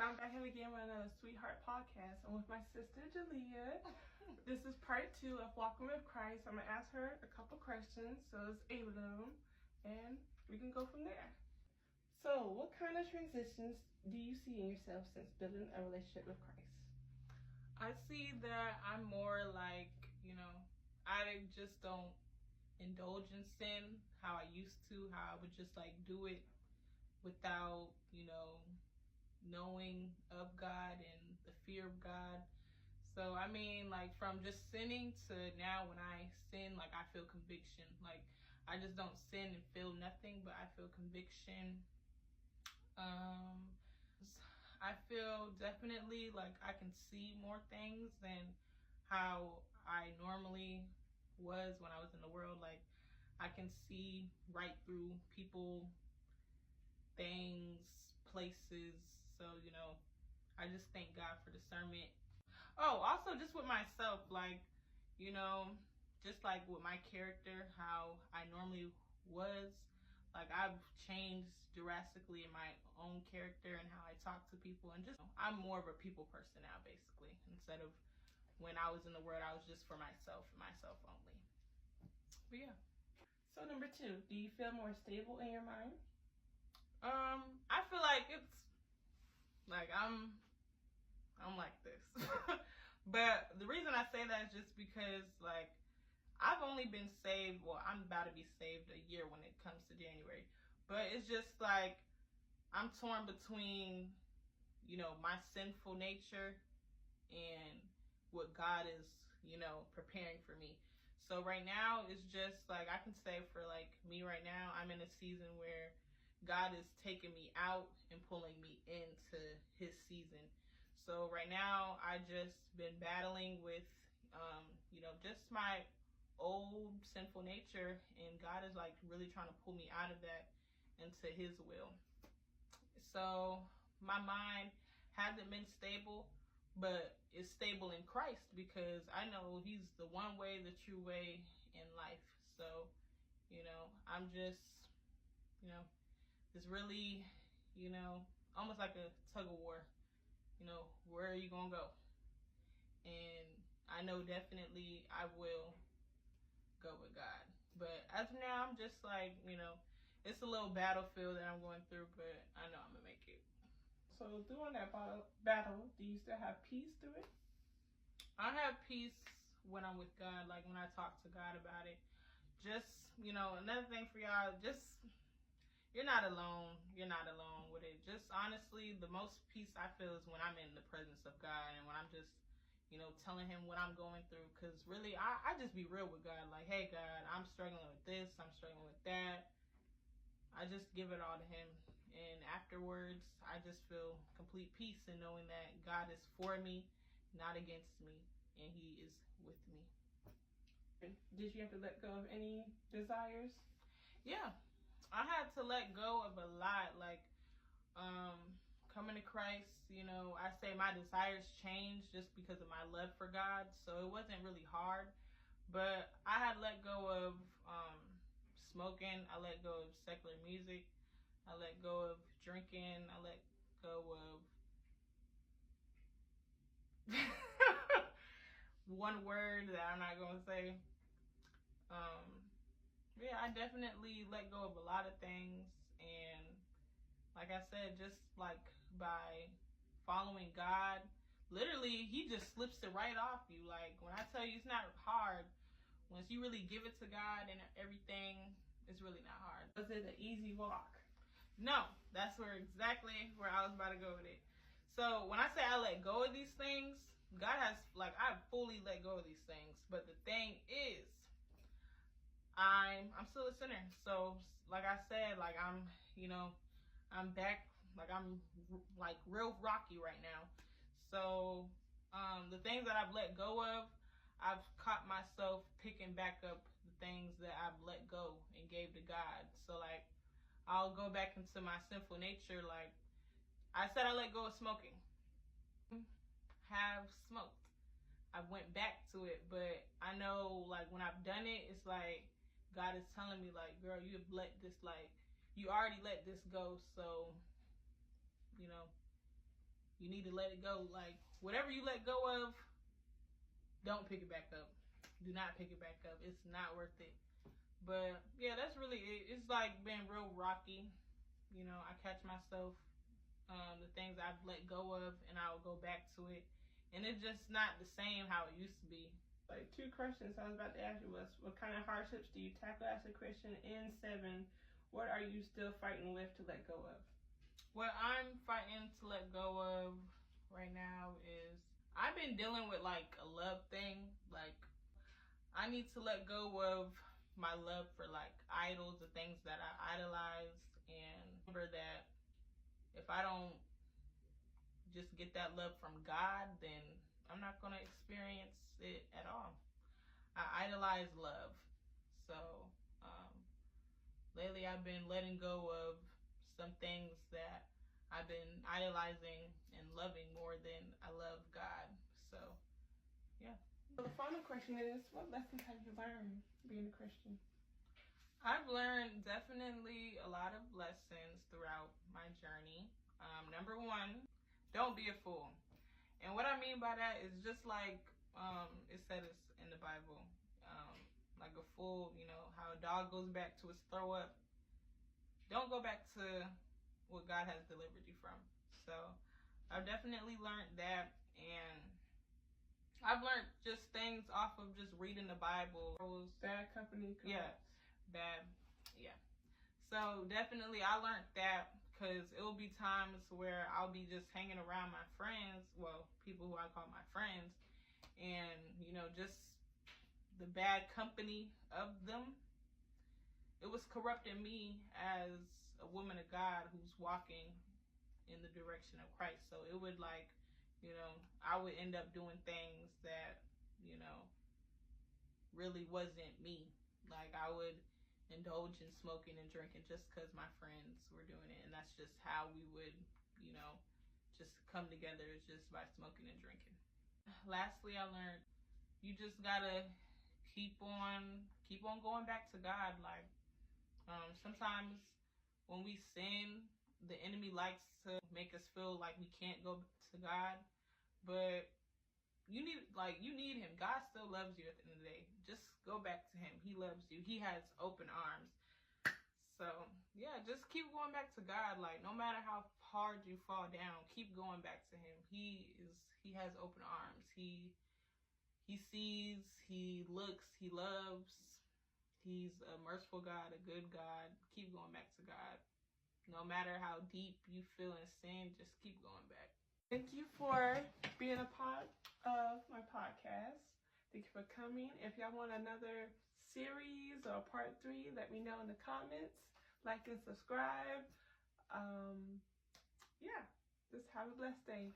I'm back here again with another Sweetheart podcast. I'm with my sister, Jalea. This is part 2 of Walking with Christ. I'm going to ask her a couple questions, so it's 8 of them, and we can go from there. So, what kind of transitions do you see in yourself since building a relationship with Christ? I see that I'm more like, I just don't indulge in sin how I used to, how I would just like do it without, knowing of God and the fear of God. So, I mean, like from just sinning to now when I sin, like I feel conviction. Like I just don't sin and feel nothing, but I feel conviction. I feel definitely like I can see more things than how I normally was when I was in the world. Like I can see right through people, things, places. So, I just thank God for discernment. Oh, also just with myself, like, just like with my character, how I normally was. Like I've changed drastically in my own character and how I talk to people, and just I'm more of a people person now, basically, instead of when I was in the world I was just for myself and myself only. But yeah. So number 2, do you feel more stable in your mind? I feel like it's like I'm like this. But the reason I say that is just because like I've only been saved, well, I'm about to be saved a year when it comes to January. But it's just like I'm torn between, my sinful nature and what God is, preparing for me. So right now it's just like I can say for like me right now, I'm in a season where God is taking me out and pulling me into his season. So right now I just been battling with just my old sinful nature, and God is like really trying to pull me out of that into his will. So my mind hasn't been stable, but it's stable in Christ because I know he's the one way, the true way in life. So, I'm just, it's really, almost like a tug of war. Where are you gonna go? And I know definitely I will go with God. But as of now, I'm just like, it's a little battlefield that I'm going through, but I know I'm gonna make it. So during that battle, do you still have peace through it? I have peace when I'm with God, like when I talk to God about it. Just, another thing for y'all, just, you're not alone. You're not alone with it. Just honestly, the most peace I feel is when I'm in the presence of God and when I'm just, telling him what I'm going through. Because really, I just be real with God. Like, hey, God, I'm struggling with this. I'm struggling with that. I just give it all to him. And afterwards, I just feel complete peace in knowing that God is for me, not against me, and he is with me. Did you have to let go of any desires? Yeah, I had to let go of a lot. Like, coming to Christ, I say my desires changed just because of my love for God. So it wasn't really hard. But I had let go of smoking. I let go of secular music. I let go of drinking. I let go of one word that I'm not going to say. Yeah, I definitely let go of a lot of things. And like I said, just like by following God, literally, he just slips it right off you. Like when I tell you it's not hard, once you really give it to God and everything, it's really not hard. Was it an easy walk? No, that's exactly where I was about to go with it. So when I say I let go of these things, God has, like, I fully let go of these things. But the thing is, I'm still a sinner. So like I said, like I'm back, like I'm like real rocky right now. So the things that I've let go of, I've caught myself picking back up the things that I've let go and gave to God. So like I'll go back into my sinful nature. Like I said, I let go of smoking. Have smoked. I went back to it, but I know like when I've done it, it's like God is telling me like, girl, you have let this, like, you already let this go. So, You need to let it go. Like, whatever you let go of, don't pick it back up. Do not pick it back up. It's not worth it. But yeah, that's really it. It's like been real rocky. You know, I catch myself, the things I've let go of, and I'll go back to it. And it's just not the same how it used to be. Like, 2 questions I was about to ask you was, what kind of hardships do you tackle as a Christian? And 7, what are you still fighting with to let go of? What I'm fighting to let go of right now is I've been dealing with like a love thing. Like, I need to let go of my love for like idols, the things that I idolize, and remember that if I don't just get that love from God, then I'm not going to experience it at all. I idolize love. So lately I've been letting go of some things that I've been idolizing and loving more than I love God. So yeah. So the final question is, what lessons have you learned being a Christian? I've learned definitely a lot of lessons throughout my journey. Number 1, don't be a fool. And what I mean by that is just like it says in the Bible, like a fool, you know, how a dog goes back to its throw up. Don't go back to what God has delivered you from. So I've definitely learned that, and I've learned just things off of just reading the Bible. Bad company. Yeah, bad. Yeah. So definitely I learned that, because it will be times where I'll be just hanging around my friends, well, people who I call my friends, and, you know, just the bad company of them, it was corrupting me as a woman of God who's walking in the direction of Christ. So it would, like, you know, I would end up doing things that, you know, really wasn't me. Like, I would indulge in smoking and drinking just because my friends were doing it, and that's just how we would, you know, just come together, is just by smoking and drinking. Lastly, I learned you just gotta keep on going back to God. Like, sometimes when we sin, the enemy likes to make us feel like we can't go to God, but you need him. God still loves you at the end of the day. Just go back to him. He loves you. He has open arms. So yeah, just keep going back to God. Like, no matter how hard you fall down, keep going back to him. He has open arms. He sees, he looks, he loves. He's a merciful God, a good God. Keep going back to God. No matter how deep you feel in sin, just keep going back. Thank you for being a part of my podcast. Thank you for coming. If y'all want another series or part 3, let me know in the comments. Like and subscribe. Yeah, just have a blessed day.